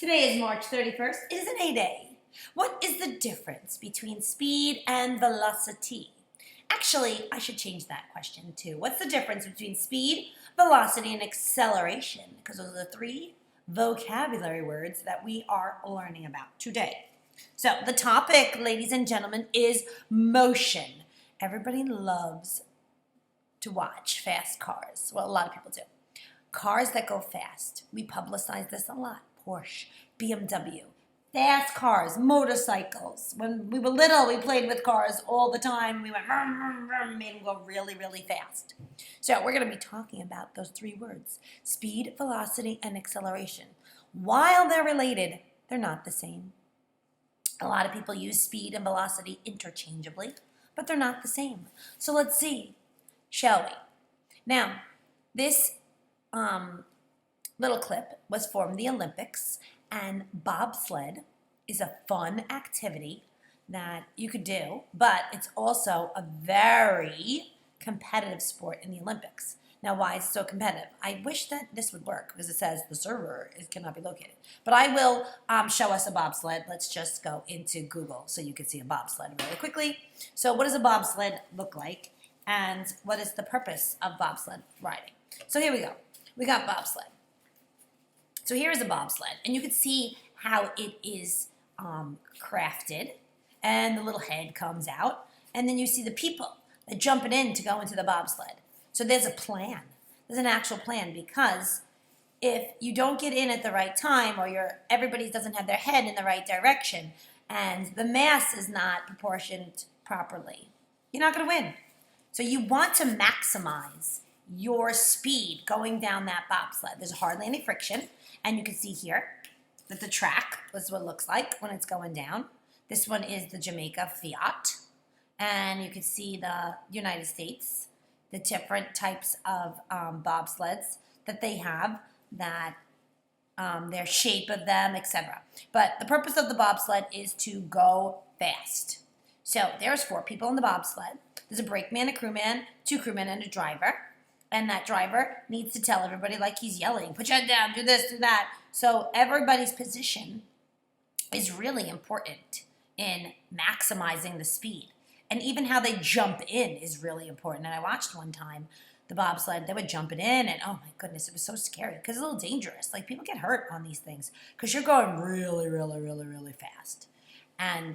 Today is March 31st. It is an A-Day. What is the difference between speed and velocity? Actually, I should change that question too. What's the difference between speed, velocity, and acceleration? Because those are the three vocabulary words that we are learning about today. So the topic, ladies and gentlemen, is motion. Everybody loves to watch fast cars. Well, a lot of people do. Cars that go fast. We publicize this a lot. Porsche, BMW, fast cars, motorcycles. When we were little, we played with cars all the time. We went vroom, vroom, vroom, made them go really, really fast. So we're going to be talking about those three words, speed, velocity, and acceleration. While they're related, they're not the same. A lot of people use speed and velocity interchangeably, but they're not the same. So let's see, shall we? Now, this little clip was from the Olympics, and bobsled is a fun activity that you could do, but it's also a very competitive sport in the Olympics. Now, why is it so competitive? I wish that this would work because it says the server cannot be located. But I will show us a bobsled. Let's just go into Google so you can see a bobsled really quickly. So what does a bobsled look like? And what is the purpose of bobsled riding? So here we go. We got bobsled. So here is a bobsled, and you can see how it is crafted, and the little head comes out, and then you see the people that jumping in to go into the bobsled. So there's a plan. There's an actual plan, because if you don't get in at the right time, or everybody doesn't have their head in the right direction, and the mass is not proportioned properly, you're not going to win. So you want to maximize your speed going down that bobsled. There's hardly any friction, and you can see here that the track is what it looks like when it's going down. This one is the Jamaica Fiat, and you can see the United States, the different types of bobsleds that they have, that their shape of them, etc. But the purpose of the bobsled is to go fast. So there's 4 people in the bobsled. There's a brakeman, a crewman, 2 crewmen, and a driver. And that driver needs to tell everybody, like he's yelling, put your head down, do this, do that. So everybody's position is really important in maximizing the speed. And even how they jump in is really important. And I watched one time the bobsled, they were jumping in, and oh my goodness, it was so scary because it's a little dangerous. Like, people get hurt on these things because you're going really, really, really, really fast. And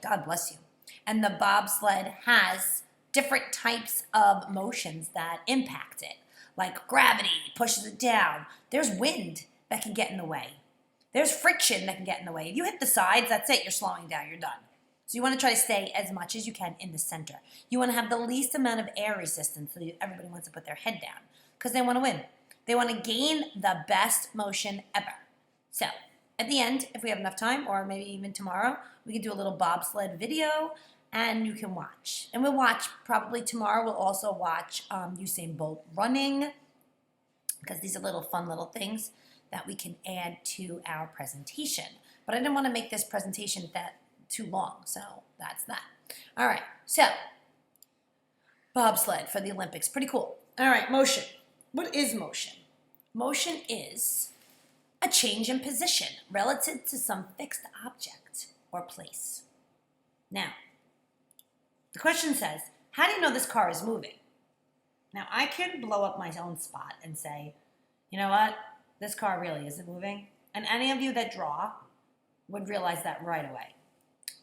God bless you. And the bobsled has different types of motions that impact it, like gravity pushes it down. There's wind that can get in the way. There's friction that can get in the way. If you hit the sides, that's it. You're slowing down. You're done. So you want to try to stay as much as you can in the center. You want to have the least amount of air resistance, so everybody wants to put their head down because they want to win. They want to gain the best motion ever. So at the end, if we have enough time, or maybe even tomorrow, we can do a little bobsled video, and you can watch. And we'll watch, probably tomorrow, we'll also watch Usain Bolt running, because these are little fun little things that we can add to our presentation. But I didn't want to make this presentation that too long, so that's that. All right, so bobsled for the Olympics, pretty cool. All right, motion. What is motion? Motion is a change in position relative to some fixed object or place. Now, the question says, how do you know this car is moving? Now, I can blow up my own spot and say, you know what? This car really isn't moving. And any of you that draw would realize that right away.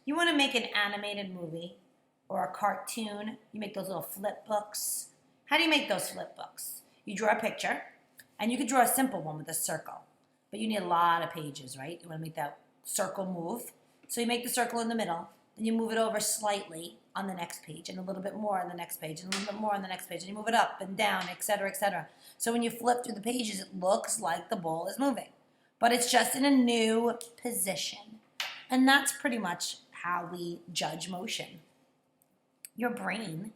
You want to make an animated movie or a cartoon. You make those little flip books. How do you make those flip books? You draw a picture, and you could draw a simple one with a circle. But you need a lot of pages, right? You want to make that circle move. So you make the circle in the middle, then you move it over slightly on the next page, and a little bit more on the next page, and a little bit more on the next page, and you move it up and down, etc., etc. So when you flip through the pages, it looks like the ball is moving, but it's just in a new position. And that's pretty much how we judge motion. Your brain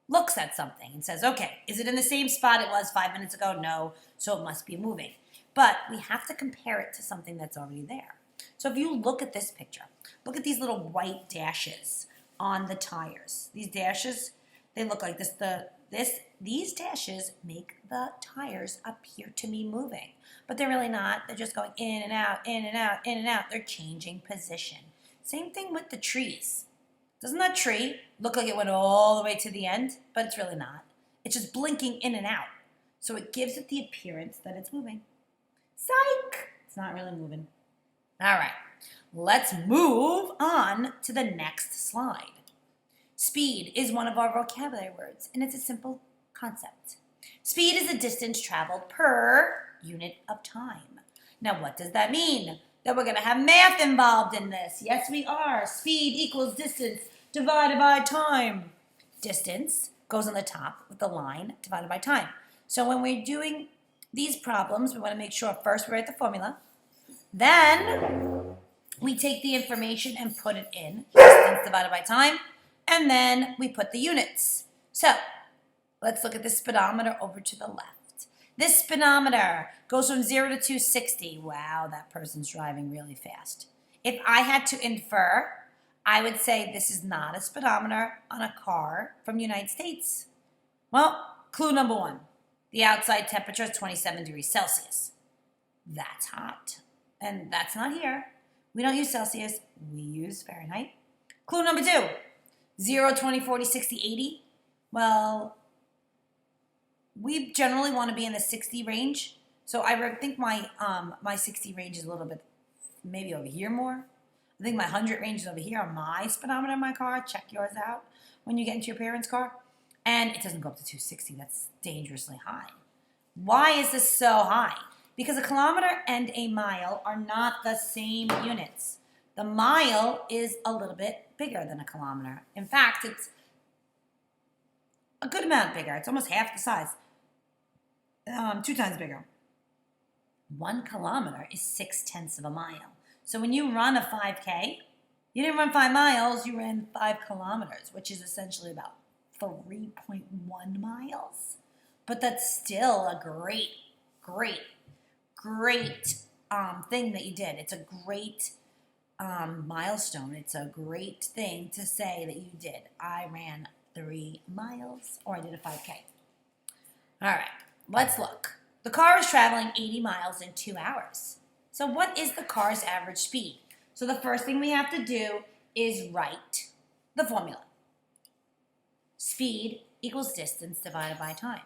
looks at something and says, okay, is it in the same spot it was 5 minutes ago? No, so it must be moving. But we have to compare it to something that's already there. So if you look at this picture, look at these little white dashes on the tires. These dashes, they look like this. The These dashes make the tires appear to be moving, but they're really not. They're just going in and out, in and out, in and out. They're changing position. Same thing with the trees. Doesn't that tree look like it went all the way to the end? But it's really not. It's just blinking in and out. So it gives it the appearance that it's moving. Psych! It's not really moving. All right, let's move on to the next slide. Speed is one of our vocabulary words, and it's a simple concept. Speed is the distance traveled per unit of time. Now, what does that mean? That we're going to have math involved in this. Yes, we are. Speed equals distance divided by time. Distance goes on the top with the line divided by time. So when we're doing these problems, we want to make sure first we write the formula. Then we take the information and put it in, distance divided by time, and then we put the units. So let's look at the speedometer over to the left. This speedometer goes from 0 to 260. Wow, that person's driving really fast. If I had to infer, I would say this is not a speedometer on a car from the United States. Well, clue number one. The outside temperature is 27 degrees Celsius. That's hot. And that's not here. We don't use Celsius. We use Fahrenheit. Clue number two. 0, 20, 40, 60, 80. Well, we generally want to be in the 60 range. So I think my 60 range is a little bit, maybe over here more. I think my 100 range is over here on my speedometer in my car. Check yours out when you get into your parents' car. And it doesn't go up to 260. That's dangerously high. Why is this so high? Because a kilometer and a mile are not the same units. The mile is a little bit bigger than a kilometer. In fact, it's a good amount bigger. It's almost half the size. 2 times bigger. 1 kilometer is 6/10 of a mile. So when you run a 5K, you didn't run 5 miles, you ran 5 kilometers, which is essentially about 3.1 miles. But that's still a great thing that you did. It's a great milestone. It's a great thing to say that you did. I ran 3 miles, or I did a 5K. All right, let's look. The car is traveling 80 miles in 2 hours. So what is the car's average speed? So the first thing we have to do is write the formula. Speed equals distance divided by time.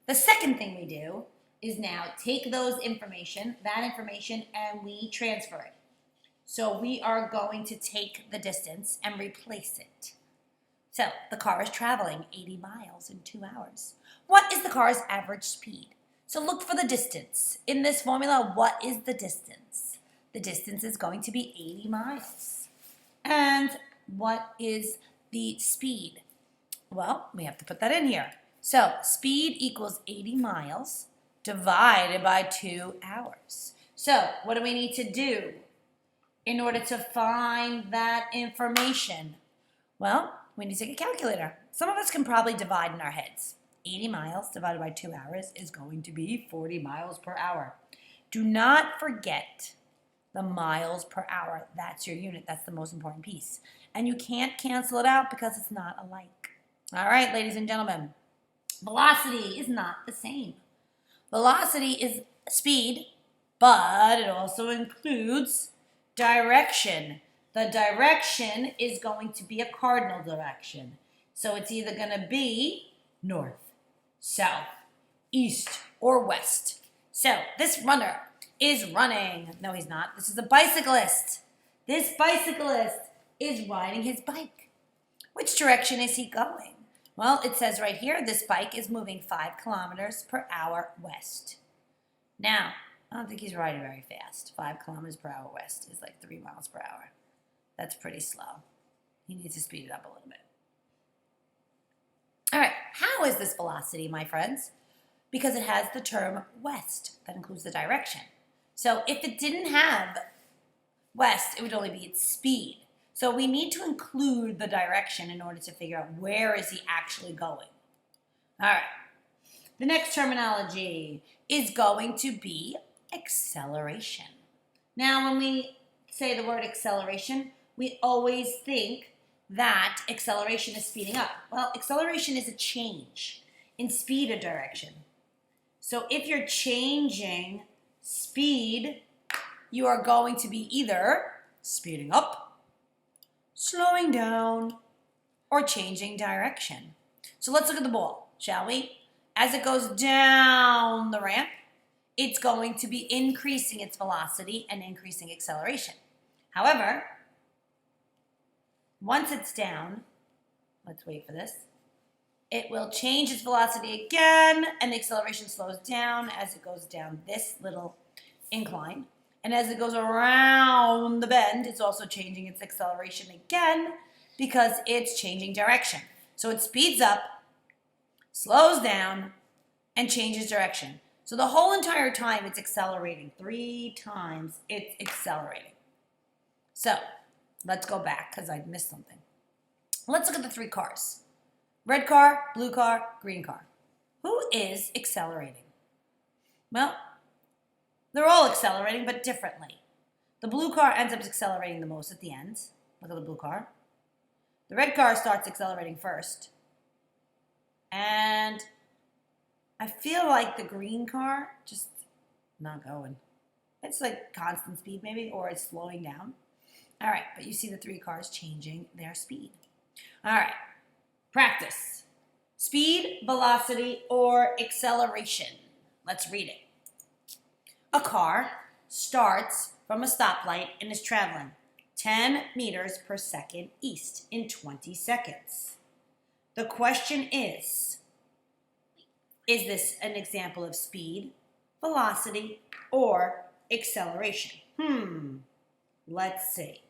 The second thing we do is now take that information, and we transfer it. So we are going to take the distance and replace it. So the car is traveling 80 miles in 2 hours. What is the car's average speed? So look for the distance. In this formula, what is the distance? The distance is going to be 80 miles. And what is the speed? Well, we have to put that in here. So speed equals 80 miles divided by 2 hours. So what do we need to do in order to find that information? Well, we need to take a calculator. Some of us can probably divide in our heads. 80 miles divided by 2 hours is going to be 40 miles per hour. Do not forget the miles per hour. That's your unit. That's the most important piece. And you can't cancel it out because it's not alike. All right, ladies and gentlemen, velocity is not the same. Velocity is speed, but it also includes direction. The direction is going to be a cardinal direction. So it's either going to be north, south, east, or west. So this runner is running. No, he's not. This is a bicyclist. This bicyclist is riding his bike. Which direction is he going? Well, it says right here, this bike is moving 5 kilometers per hour west. Now, I don't think he's riding very fast. 5 kilometers per hour west is like 3 miles per hour. That's pretty slow. He needs to speed it up a little bit. All right, how is this velocity, my friends? Because it has the term west. That includes the direction. So if it didn't have west, it would only be its speed. So we need to include the direction in order to figure out where is he actually going. All right, the next terminology is going to be acceleration. Now, when we say the word acceleration, we always think that acceleration is speeding up. Well, acceleration is a change. in speed of direction. So if you're changing speed, you are going to be either speeding up, slowing down, or changing direction. So let's look at the ball, shall we? As it goes down the ramp, it's going to be increasing its velocity and increasing acceleration. However, once it's down, let's wait for this, it will change its velocity again, and the acceleration slows down as it goes down this little incline. And as it goes around the bend, it's also changing its acceleration again because it's changing direction. So it speeds up, slows down, and changes direction. So the whole entire time it's accelerating. 3 times it's accelerating. So let's go back because I missed something. Let's look at the 3 cars. Red car, blue car, green car. Who is accelerating? Well, they're all accelerating, but differently. The blue car ends up accelerating the most at the end. Look at the blue car. The red car starts accelerating first. And I feel like the green car just not going. It's like constant speed maybe, or it's slowing down. All right, but you see the 3 cars changing their speed. All right, practice. Speed, velocity, or acceleration. Let's read it. A car starts from a stoplight and is traveling 10 meters per second east in 20 seconds. The question is this an example of speed, velocity, or acceleration? Let's see.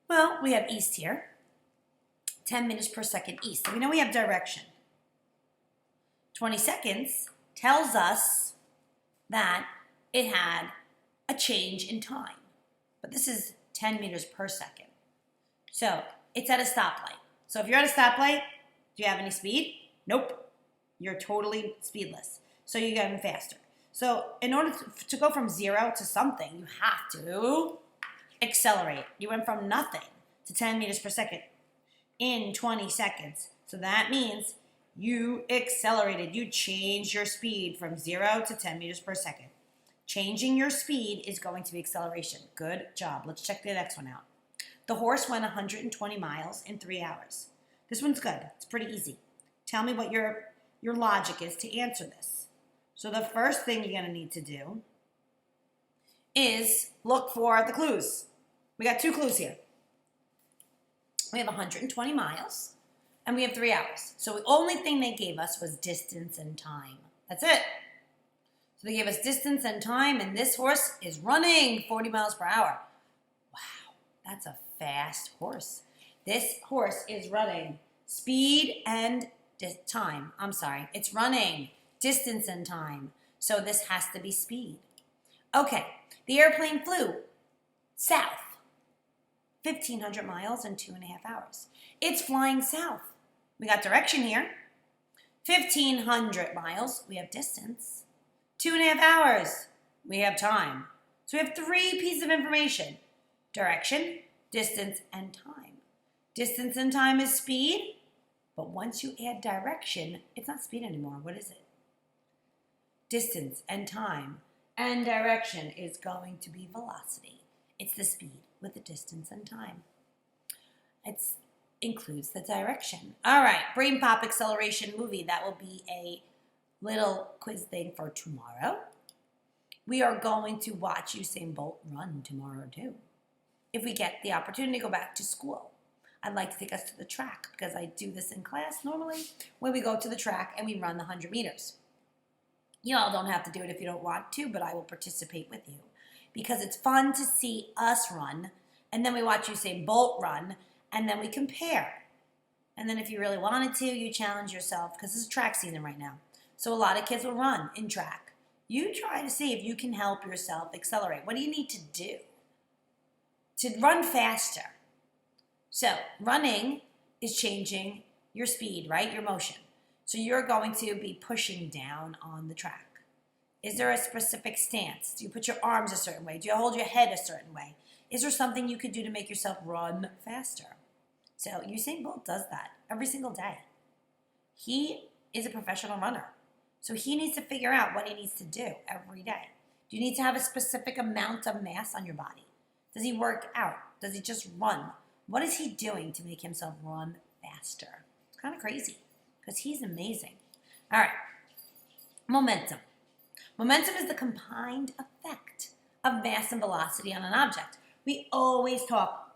Well, we have east here, 10 meters per second east. So we know we have direction. 20 seconds tells us that it had a change in time. But this is 10 meters per second. So it's at a stoplight. So if you're at a stoplight, do you have any speed? Nope. You're totally speedless. So you get faster. So in order to go from 0 to something, you have to accelerate. You went from nothing to 10 meters per second in 20 seconds. So that means you accelerated. You changed your speed from 0 to 10 meters per second. Changing your speed is going to be acceleration. Good job. Let's check the next one out. The horse went 120 miles in 3 hours. This one's good. It's pretty easy. Tell me what your logic is to answer this. So the first thing you're going to need to do is look for the clues. We got 2 clues here. We have 120 miles, and we have 3 hours. So the only thing they gave us was distance and time. That's it. So they gave us distance and time, and this horse is running 40 miles per hour. Wow, that's a fast horse. This horse is running speed and time. I'm sorry, it's running distance and time. So this has to be speed. Okay, the airplane flew south, 1,500 miles in 2.5 hours. It's flying south. We got direction here. 1,500 miles, we have distance. 2.5 hours, we have time. So we have 3 pieces of information. Direction, distance, and time. Distance and time is speed, but once you add direction, it's not speed anymore. What is it? Distance and time and direction is going to be velocity. It's the speed with the distance and time. It includes the direction. All right, Brain Pop Acceleration movie. That will be a little quiz thing for tomorrow. We are going to watch Usain Bolt run tomorrow too. If we get the opportunity to go back to school, I'd like to take us to the track because I do this in class normally when we go to the track and we run the 100 meters. You all don't have to do it if you don't want to, but I will participate with you because it's fun to see us run, and then we watch Usain Bolt run, and then we compare. And then if you really wanted to, you challenge yourself because this is track season right now. So a lot of kids will run in track. You try to see if you can help yourself accelerate. What do you need to do to run faster? So running is changing your speed, right? Your motion. So you're going to be pushing down on the track. Is there a specific stance? Do you put your arms a certain way? Do you hold your head a certain way? Is there something you could do to make yourself run faster? So Usain Bolt does that every single day. He is a professional runner. So he needs to figure out what he needs to do every day. Do you need to have a specific amount of mass on your body? Does he work out? Does he just run? What is he doing to make himself run faster? It's kind of crazy because he's amazing. All right, momentum. Momentum is the combined effect of mass and velocity on an object. We always talk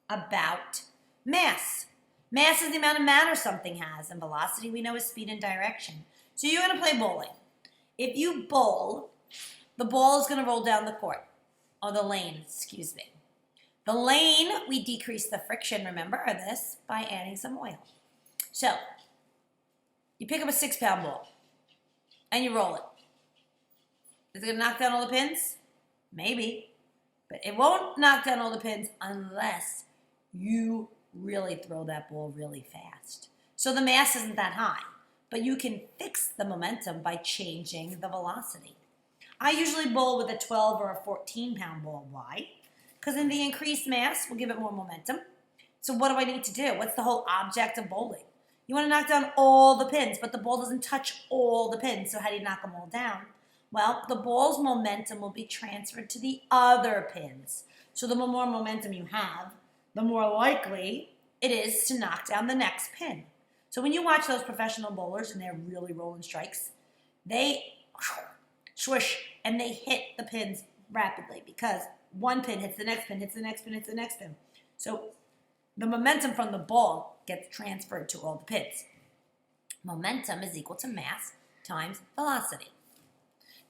about mass. Mass is the amount of matter something has, and velocity we know is speed and direction. So you're going to play bowling. If you bowl, the ball is going to roll down the court, or the lane, excuse me. The lane, we decrease the friction, remember, of this by adding some oil. So you pick up a 6-pound ball, and you roll it. Is it going to knock down all the pins? Maybe. But it won't knock down all the pins unless you really throw that ball really fast. So the mass isn't that high, but you can fix the momentum by changing the velocity. I usually bowl with a 12 or a 14-pound ball. Why? Because in the increased mass, we'll give it more momentum. So what do I need to do? What's the whole object of bowling? You want to knock down all the pins, but the ball doesn't touch all the pins. So how do you knock them all down? Well, the ball's momentum will be transferred to the other pins. So the more momentum you have, the more likely it is to knock down the next pin. So when you watch those professional bowlers and they're really rolling strikes, they swish and they hit the pins rapidly because one pin hits the next pin, hits the next pin, hits the next pin. So the momentum from the ball gets transferred to all the pins. Momentum is equal to mass times velocity.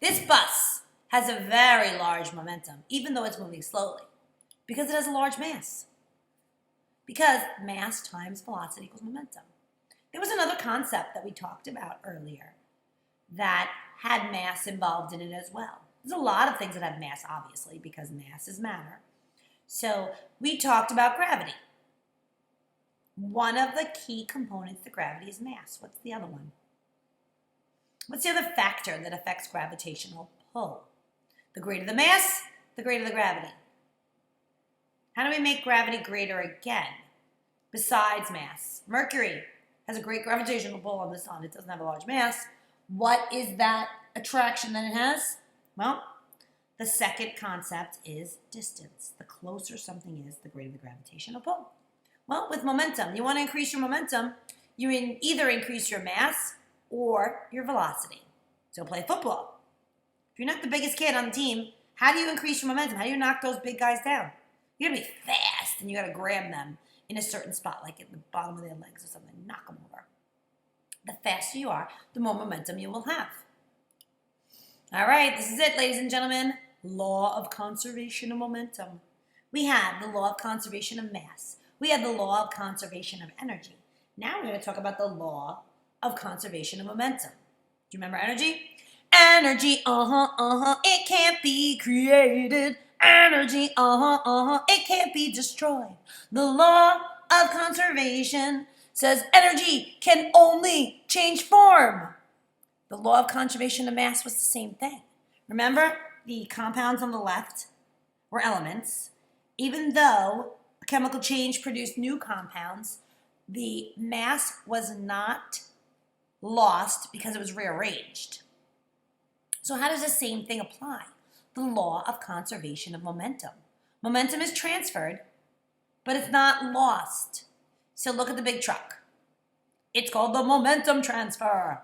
This bus has a very large momentum, even though it's moving slowly, because it has a large mass. Because mass times velocity equals momentum. There was another concept that we talked about earlier that had mass involved in it as well. There's a lot of things that have mass, obviously, because mass is matter. So we talked about gravity. One of the key components to gravity is mass. What's the other one? What's the other factor that affects gravitational pull? The greater the mass, the greater the gravity. How do we make gravity greater again? Besides mass. Mercury has a great gravitational pull on the sun. It doesn't have a large mass. What is that attraction that it has? Well, the second concept is distance. The closer something is, the greater the gravitational pull. Well, with momentum, you want to increase your momentum, you either increase your mass or your velocity. So play football. If you're not the biggest kid on the team, how do you increase your momentum? How do you knock those big guys down? You gotta be fast, and you gotta grab them in a certain spot, like at the bottom of their legs or something, knock them over. The faster you are, the more momentum you will have. All right, this is it, ladies and gentlemen. Law of conservation of momentum. We have the law of conservation of mass. We have the law of conservation of energy. Now we're going to talk about the law of conservation of momentum. Do you remember energy? Energy, it can't be created. Energy, it can't be destroyed. The law of conservation says energy can only change form. The law of conservation of mass was the same thing. Remember, the compounds on the left were elements. Even though a chemical change produced new compounds, the mass was not lost because it was rearranged. So how does the same thing apply? The law of conservation of momentum. Momentum is transferred, but it's not lost. So look at the big truck. It's called the momentum transfer.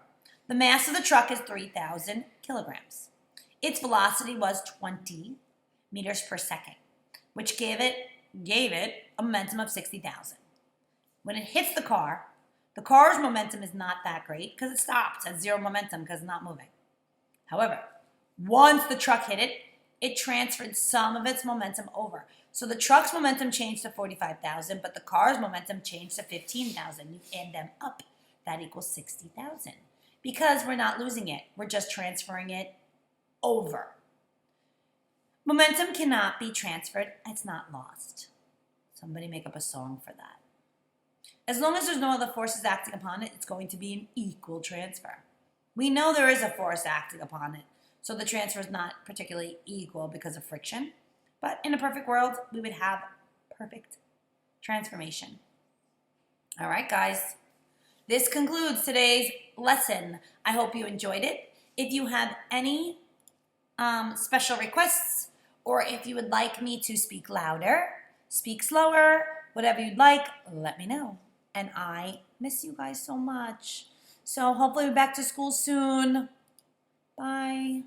The mass of the truck is 3,000 kilograms. Its velocity was 20 meters per second, which gave it a momentum of 60,000. When it hits the car's momentum is not that great because it stopped at zero momentum because it's not moving. However, once the truck hit it, it transferred some of its momentum over. So the truck's momentum changed to 45,000, but the car's momentum changed to 15,000. You add them up, that equals 60,000. Because we're not losing it, we're just transferring it over. Momentum cannot be transferred, it's not lost. Somebody make up a song for that. As long as there's no other forces acting upon it, it's going to be an equal transfer. We know there is a force acting upon it, so the transfer is not particularly equal because of friction. But in a perfect world, we would have perfect transformation. All right, guys. This concludes today's lesson. I hope you enjoyed it. If you have any special requests, or if you would like me to speak louder, speak slower, whatever you'd like, let me know. And I miss you guys so much. So hopefully we're back to school soon. Bye.